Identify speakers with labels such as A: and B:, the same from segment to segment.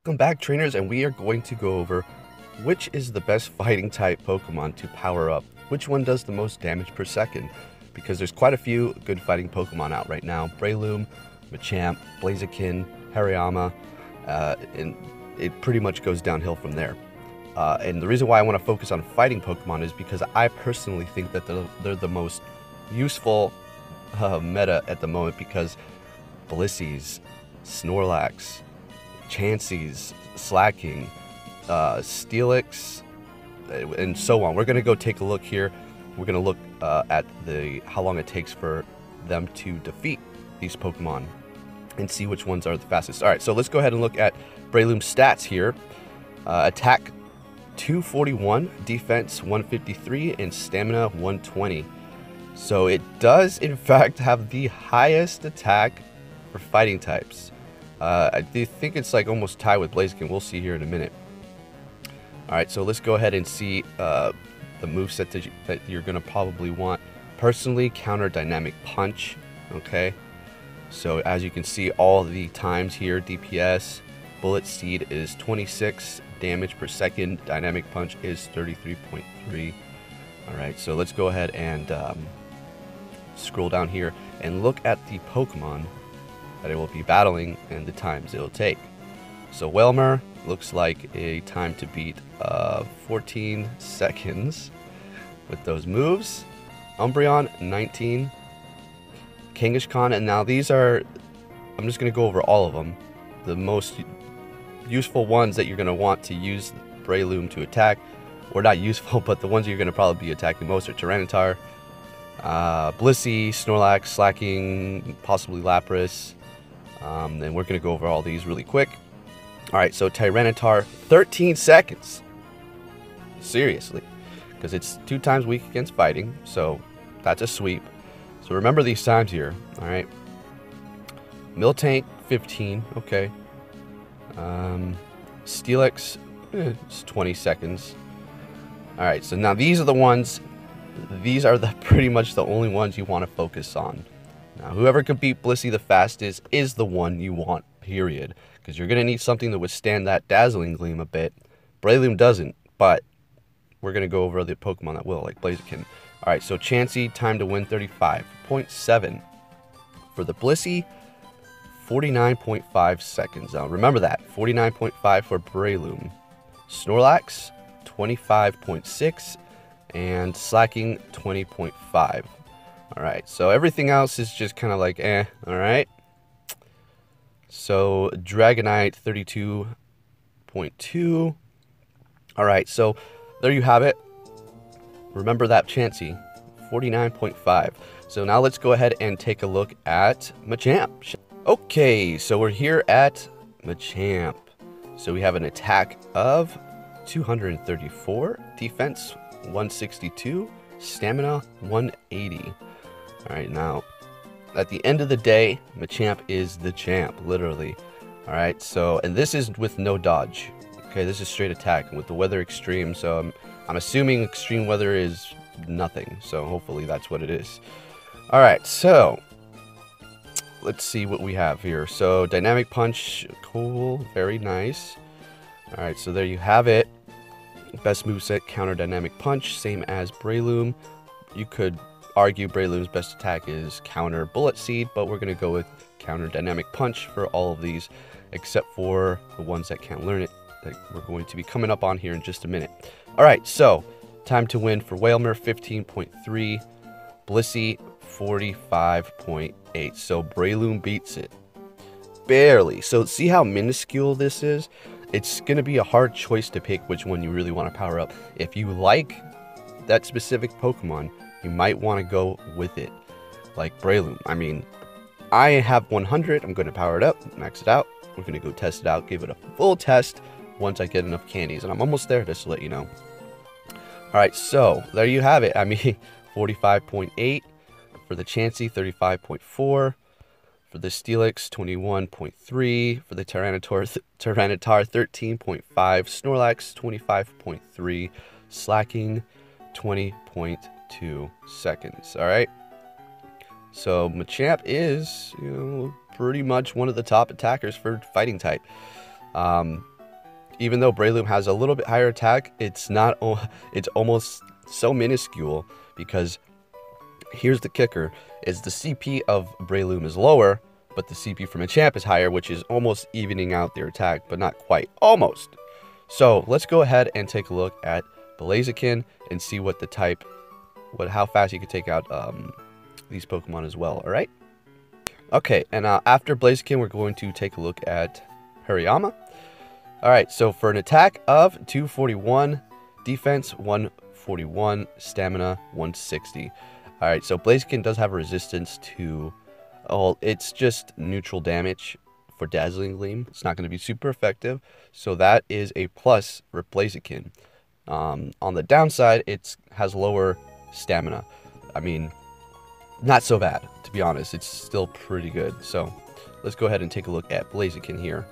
A: Welcome back, trainers, and we are going to go over which is the best fighting type Pokemon to power up. Which one does the most damage per second? Because there's quite a few good fighting Pokemon out right now. Breloom, Machamp, Blaziken, Hariyama, and it pretty much goes downhill from there. And the reason why I want to focus on fighting Pokemon is because I personally think that they're the most useful meta at the moment, because Blissey's, Snorlax, Chansey's, Slacking, Steelix, and so on. We're going to go take a look here. We're going to look at how long it takes for them to defeat these Pokemon and see which ones are the fastest. Alright, so let's go ahead and look at Breloom's stats here. Attack 241, defense 153, and stamina 120. So it does in fact have the highest attack for fighting types. I do think it's like almost tied with Blaziken. We'll see here in a minute. Alright, so let's go ahead and see the moveset that you're going to probably want. Personally, counter dynamic punch. Okay, so as you can see, all the times here, DPS, bullet seed is 26 damage per second, dynamic punch is 33.3. Alright, so let's go ahead and scroll down here and look at the Pokemon that it will be battling and the times it will take. So Wailmer looks like a time to beat 14 seconds with those moves. Umbreon 19, Kangaskhan, and now these are, I'm just going to go over all of them. The most useful ones that you're going to want to use Breloom to attack, or not useful, but the ones you're going to probably be attacking most are Tyranitar, Blissey, Snorlax, Slacking, possibly Lapras. And we're going to go over all these really quick. Alright, so Tyranitar, 13 seconds. Seriously. Because it's 2 times weak against fighting, so that's a sweep. So remember these times here, alright. Miltank, 15, okay. Steelix, it's 20 seconds. Alright, so now these are the ones, these are pretty much the only ones you want to focus on. Now, whoever can beat Blissey the fastest is the one you want, period. Because you're going to need something to withstand that Dazzling Gleam a bit. Breloom doesn't, but we're going to go over the Pokemon that will, like Blaziken. Alright, so Chansey, time to win 35.7. For the Blissey, 49.5 seconds. Now, remember that, 49.5 for Breloom. Snorlax, 25.6, and Slacking, 20.5. Alright, so everything else is just kind of like, alright. So, Dragonite, 32.2. Alright, so there you have it. Remember that Chansey, 49.5. So now let's go ahead and take a look at Machamp. Okay, so we're here at Machamp. So we have an attack of 234, defense 162, stamina 180. Alright, now, at the end of the day, Machamp is the champ, literally. Alright, so, and this is with no dodge. Okay, this is straight attack with the weather extreme, so I'm assuming extreme weather is nothing. So hopefully that's what it is. Alright, so, let's see what we have here. So, dynamic punch, cool, very nice. Alright, so there you have it. Best moveset, counter dynamic punch, same as Breloom. You could argue Breloom's best attack is counter bullet seed, but we're going to go with counter dynamic punch for all of these, except for the ones that can't learn it, that we're going to be coming up on here in just a minute. Alright, so time to win for Wailmer, 15.3, Blissey, 45.8. So Breloom beats it. Barely. So see how minuscule this is? It's going to be a hard choice to pick which one you really want to power up. If you like that specific Pokemon, you might want to go with it, like Breloom. I mean, I have 100. I'm going to power it up, max it out. We're going to go test it out, give it a full test once I get enough candies. And I'm almost there, just to let you know. Alright, so there you have it. I mean, 45.8 for the Chansey, 35.4 for the Steelix, 21.3 for the Tyranitar, 13.5, Snorlax, 25.3, Slacking, 20.2 seconds. Alright, so Machamp is, pretty much one of the top attackers for fighting type. even though Breloom has a little bit higher attack, it's not. It's almost so minuscule because here's the kicker: is the CP of Breloom is lower, but the CP from Machamp is higher, which is almost evening out their attack, but not quite. Almost. So let's go ahead and take a look at Blaziken and see what the type, how fast you can take out these Pokemon as well. All right. Okay, and after Blaziken, we're going to take a look at Hariyama. All right, so for an attack of 241, defense 141, stamina 160. All right, so Blaziken does have a resistance to, it's just neutral damage for Dazzling Gleam. It's not going to be super effective, so that is a plus for Blaziken. On the downside, it has lower stamina. I mean, not so bad, to be honest. It's still pretty good. So let's go ahead and take a look at Blaziken here.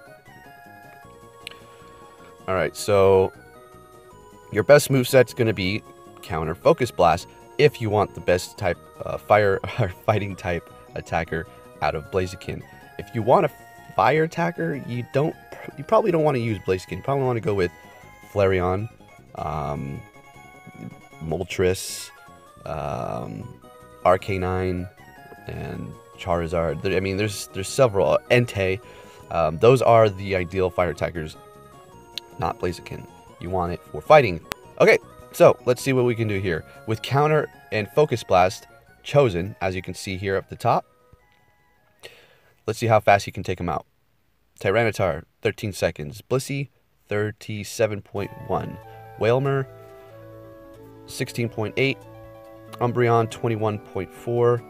A: All right, so your best moveset's going to be Counter Focus Blast if you want the best type fire or fighting type attacker out of Blaziken. If you want a fire attacker, you probably don't want to use Blaziken. You probably want to go with Flareon, Moltres, Arcanine, and Charizard. I mean, there's several. Entei. Those are the ideal fire attackers, not Blaziken. You want it for fighting. Okay, so let's see what we can do here. With Counter and Focus Blast chosen, as you can see here up the top, let's see how fast you can take them out. Tyranitar, 13 seconds. Blissey, 37.1. Wailmer, 16.8. Umbreon, 21.4.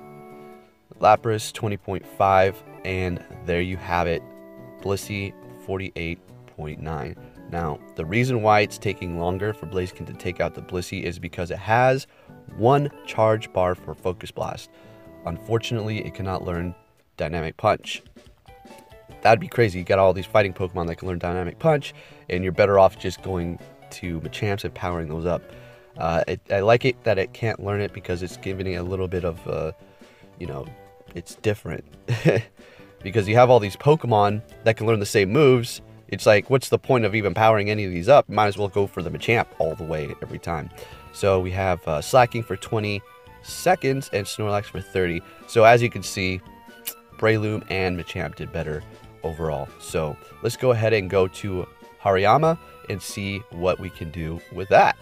A: Lapras, 20.5. And there you have it. Blissey, 48.9. Now, the reason why it's taking longer for Blaziken to take out the Blissey is because it has one charge bar for Focus Blast. Unfortunately, it cannot learn Dynamic Punch. That'd be crazy. You got all these fighting Pokemon that can learn Dynamic Punch, and you're better off just going to Machamps and powering those up. I like it that it can't learn it because it's giving it a little bit of, it's different. Because you have all these Pokemon that can learn the same moves. It's like, what's the point of even powering any of these up? Might as well go for the Machamp all the way every time. So we have Slacking for 20 seconds and Snorlax for 30. So as you can see, Breloom and Machamp did better overall. So let's go ahead and go to Hariyama and see what we can do with that.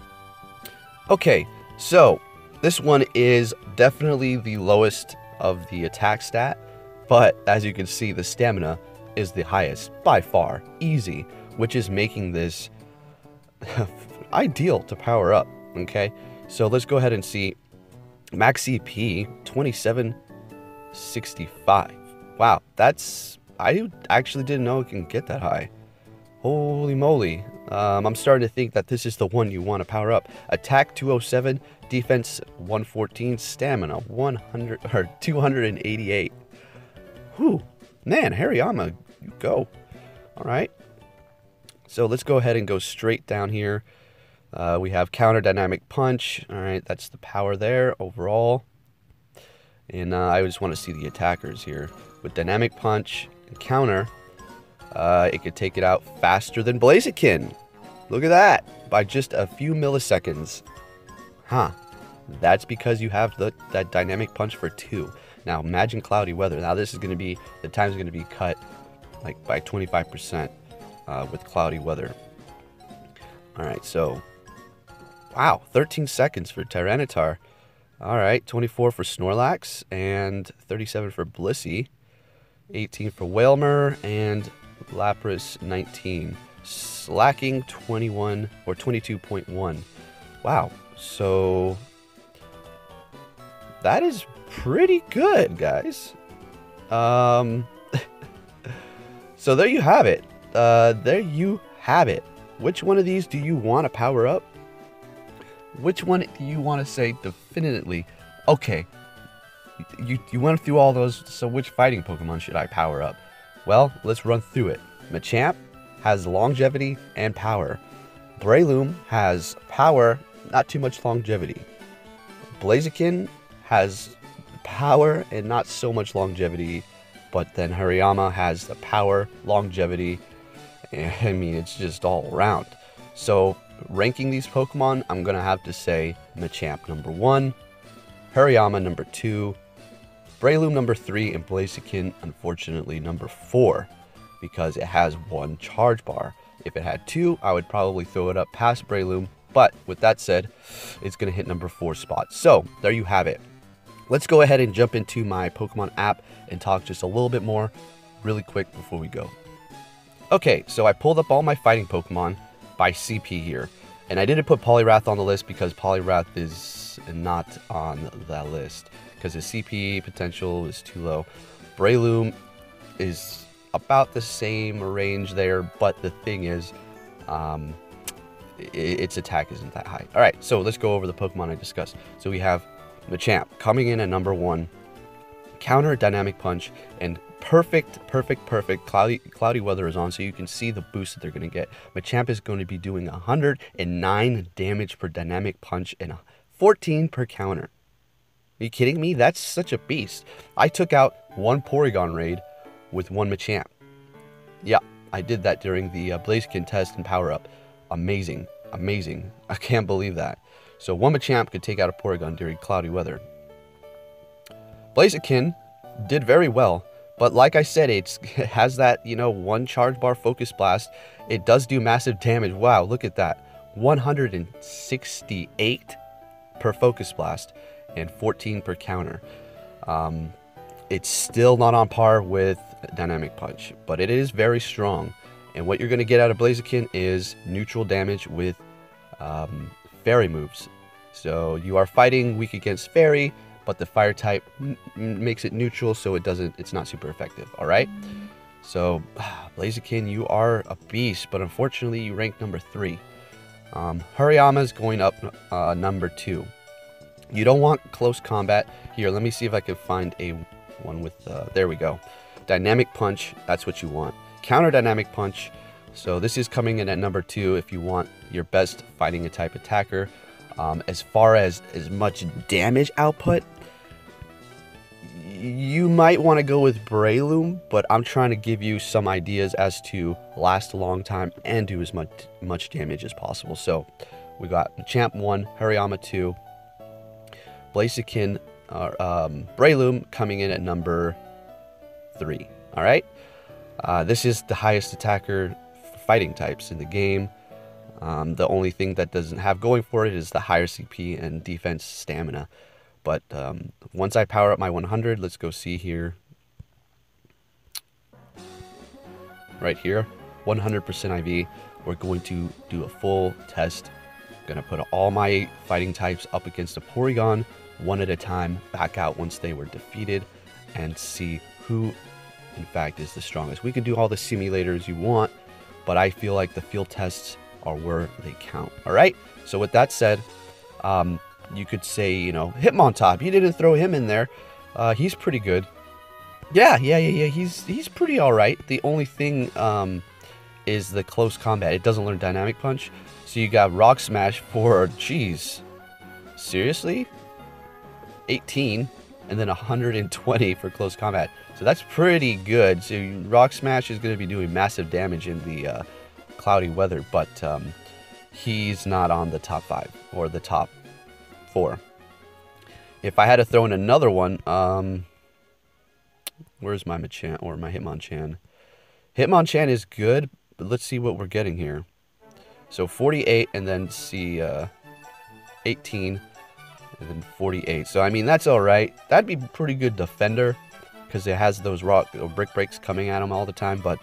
A: Okay, so this one is definitely the lowest of the attack stat, but as you can see, the stamina is the highest by far, easy, which is making this ideal to power up. Okay, so let's go ahead and see max CP 2765. Wow, I actually didn't know it can get that high. Holy moly. I'm starting to think that this is the one you want to power up. Attack 207, defense 114, stamina 288. Whew. Man, Hariyama, you go. All right. So let's go ahead and go straight down here. We have Counter Dynamic Punch. All right, that's the power there overall. And I just want to see the attackers here. With Dynamic Punch and Counter, it could take it out faster than Blaziken. Look at that. By just a few milliseconds. Huh. That's because you have that Dynamic Punch for 2. Now, imagine cloudy weather. Now, this is going to be, the time's going to be cut like by 25% with cloudy weather. All right, so, wow, 13 seconds for Tyranitar. All right, 24 for Snorlax and 37 for Blissey. 18 for Wailmer and Lapras 19. Slacking 21 or 22.1. Wow, so that is pretty good, guys. So there you have it. Which one of these do you want to power up? Which one do you want to say definitively, okay, you went through all those, so which fighting Pokemon should I power up? Well, let's run through it. Machamp has longevity and power. Breloom has power, not too much longevity. Blaziken has power and not so much longevity, but then Hariyama has the power, longevity, I mean, it's just all around. So ranking these Pokemon, I'm going to have to say Machamp number 1, Hariyama number 2, Breloom number 3, and Blaziken, unfortunately, number 4, because it has 1 charge bar. If it had 2, I would probably throw it up past Breloom, but with that said, it's going to hit number 4 spot. So there you have it. Let's go ahead and jump into my Pokemon app and talk just a little bit more really quick before we go. Okay, so I pulled up all my fighting Pokemon by CP here. And I didn't put Poliwrath on the list because Poliwrath is not on that list, because his CP potential is too low. Breloom is about the same range there, but the thing is, its attack isn't that high. Alright, so let's go over the Pokemon I discussed. So we have Machamp coming in at number 1, counter Dynamic Punch, and perfect cloudy weather is on, so you can see the boost that they're going to get. Machamp is going to be doing 109 damage per Dynamic Punch and 14 per counter. Are you kidding me? That's such a beast. I took out 1 Porygon raid with 1 Machamp. Yeah, I did that during the Blaziken test and power up. Amazing. I can't believe that. So 1 Machamp could take out a Porygon during cloudy weather. Blaziken did very well, but like I said, it has that, 1 charge bar focus blast. It does do massive damage. Wow, look at that. 168 per focus blast and 14 per counter. It's still not on par with Dynamic Punch, but it is very strong. And what you're going to get out of Blaziken is neutral damage with Fairy moves. So you are fighting weak against Fairy, but the fire type makes it neutral, so it's not super effective. All right. So Blaziken, you are a beast, but unfortunately you rank number 3. Hariyama is going up number 2. You don't want close combat. Here, let me see if I can find a one with, there we go. Dynamic Punch, that's what you want. Counter Dynamic Punch. So this is coming in at number 2 if you want your best fighting a type attacker. As far as much damage output, you might want to go with Breloom, but I'm trying to give you some ideas as to last a long time and do as much damage as possible. So we got Machamp 1, Hariyama 2, Blaziken, Breloom coming in at number 3. All right, this is the highest attacker for fighting types in the game. The only thing that doesn't have going for it is the higher CP and defense stamina. But once I power up my 100, let's go see here. Right here, 100% IV. We're going to do a full test. Going to put all my fighting types up against a Porygon, one at a time, back out once they were defeated, and see who, in fact, is the strongest. We can do all the simulators you want, but I feel like the field tests are where they count. All right. So with that said, you could say, Hitmontop. You didn't throw him in there. He's pretty good. Yeah. He's pretty all right. The only thing is the close combat. It doesn't learn Dynamic Punch. So you got Rock Smash for, geez, seriously? 18 and then 120 for close combat. So that's pretty good. So Rock Smash is going to be doing massive damage in the cloudy weather, but he's not on the top 5 or the top 4. If I had to throw in another one, where's my Machamp or my Hitmonchan? Hitmonchan is good, but let's see what we're getting here. So 48 and then see 18 and then 48. So I mean, that's all right. That'd be pretty good defender because it has those rock or brick breaks coming at him all the time, but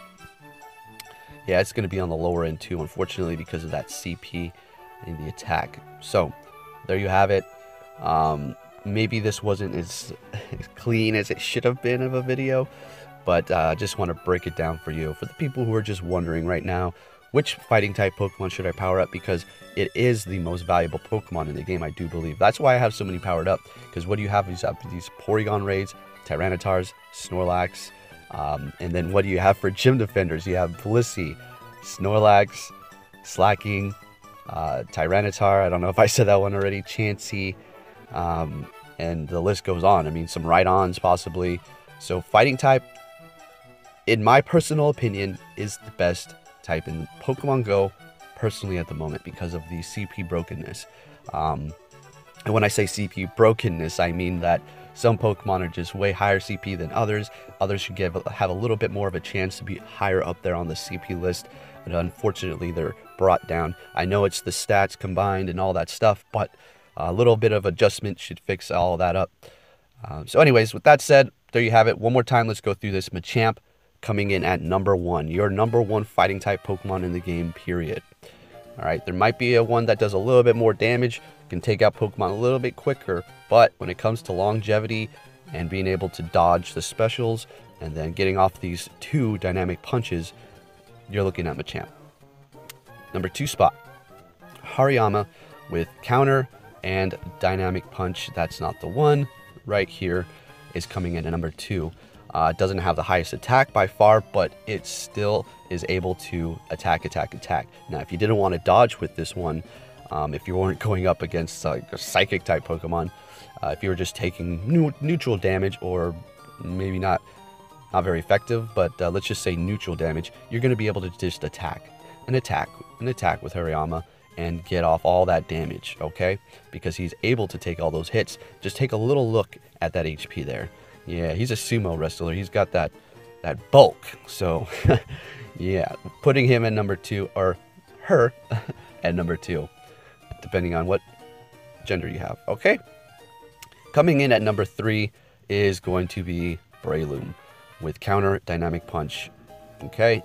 A: yeah, it's going to be on the lower end too, unfortunately, because of that CP in the attack. So there you have it. Maybe this wasn't as clean as it should have been of a video, but I just want to break it down for you. For the people who are just wondering right now, which fighting type Pokemon should I power up? Because it is the most valuable Pokemon in the game, I do believe. That's why I have so many powered up. Because what do you have? You have these Porygon raids, Tyrannitars, Snorlax, and then what do you have for gym defenders? You have Blissey, Snorlax, Slacking, Tyranitar, I don't know if I said that one already, Chansey, and the list goes on. I mean, some Rhydons possibly. So fighting type, in my personal opinion, is the best type in Pokemon Go personally at the moment because of the CP brokenness. And when I say CP brokenness, I mean that some Pokemon are just way higher CP than others. Others should have a little bit more of a chance to be higher up there on the CP list. But unfortunately, they're brought down. I know it's the stats combined and all that stuff, but a little bit of adjustment should fix all that up. So anyways, with that said, there you have it. One more time, let's go through this. Machamp coming in at number 1. Your number 1 fighting type Pokemon in the game, period. Alright, there might be a one that does a little bit more damage, can take out Pokemon a little bit quicker, but when it comes to longevity and being able to dodge the specials and then getting off these 2 dynamic punches, you're looking at Machamp. Number 2 spot, Hariyama with counter and dynamic punch. That's not the one. Right here is coming in at number 2. It doesn't have the highest attack by far, but it still is able to attack. Now, if you didn't want to dodge with this one, if you weren't going up against like a psychic type Pokemon, if you were just taking neutral damage, or maybe not very effective, but let's just say neutral damage, you're going to be able to just attack with Hariyama and get off all that damage, okay? Because he's able to take all those hits. Just take a little look at that HP there. Yeah, he's a sumo wrestler. He's got that bulk. So, yeah, putting him at number 2, or her at number 2, depending on what gender you have, okay? Coming in at number 3 is going to be Breloom with counter dynamic punch, okay?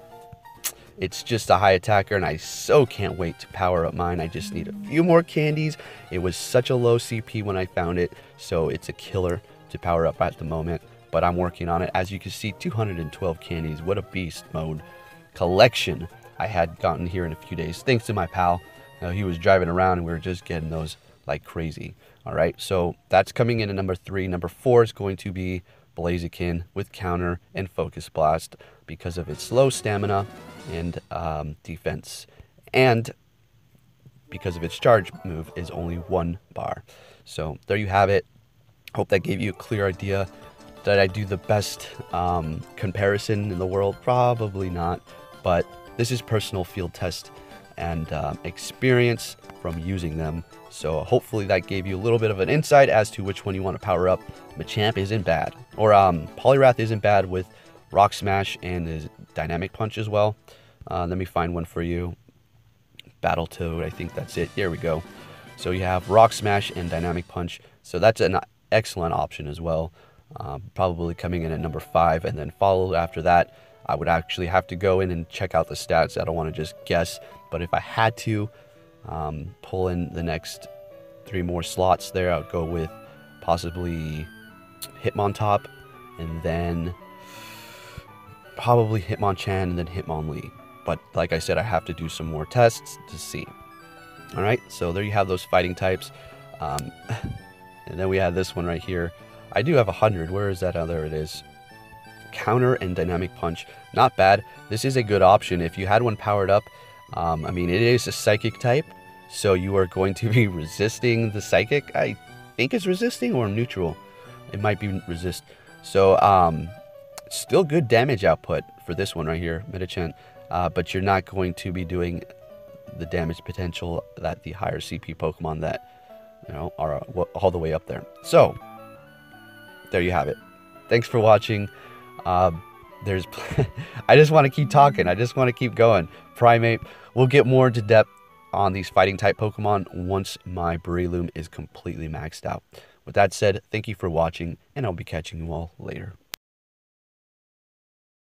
A: It's just a high attacker, and I so can't wait to power up mine. I just need a few more candies. It was such a low CP when I found it, so it's a killer to power up at the moment, but I'm working on it. As you can see, 212 candies. What a beast mode collection I had gotten here in a few days, thanks to my pal. He was driving around and we were just getting those like crazy. All right, so that's coming in at number 3. Number 4 is going to be Blaziken with counter and focus blast because of its low stamina and defense, and because of its charge move is only 1 bar. So there you have it. Hope that gave you a clear idea. Did I do the best comparison in the world? Probably not, but this is personal field test and experience from using them. So hopefully that gave you a little bit of an insight as to which one you want to power up. Machamp isn't bad, or Poliwrath isn't bad with Rock Smash and his Dynamic Punch as well. Let me find one for you. Battletoad, I think that's it. There we go. So you have Rock Smash and Dynamic Punch. So that's an excellent option as well. Probably coming in at number 5, and then followed after that. I would actually have to go in and check out the stats. I don't want to just guess, but if I had to pull in the next 3 more slots there, I would go with possibly Hitmontop, and then probably Hitmonchan, and then Hitmonlee. But like I said, I have to do some more tests to see. Alright, so there you have those fighting types. And then we have this one right here. I do have 100. Where is that? Oh, there it is. Counter and Dynamic Punch. Not bad. This is a good option. If you had one powered up, I mean, it is a Psychic type, so you are going to be resisting the Psychic. I think it's resisting or neutral. It might be resist. So, still good damage output for this one right here, Medichant. But you're not going to be doing the damage potential that the higher CP Pokemon that, you know, are all the way up there. So, there you have it. Thanks for watching. I just want to keep talking. I just want to keep going. Primate. We'll get more into depth on these fighting type Pokemon once my Breloom is completely maxed out. With that said, thank you for watching, and I'll be catching you all later.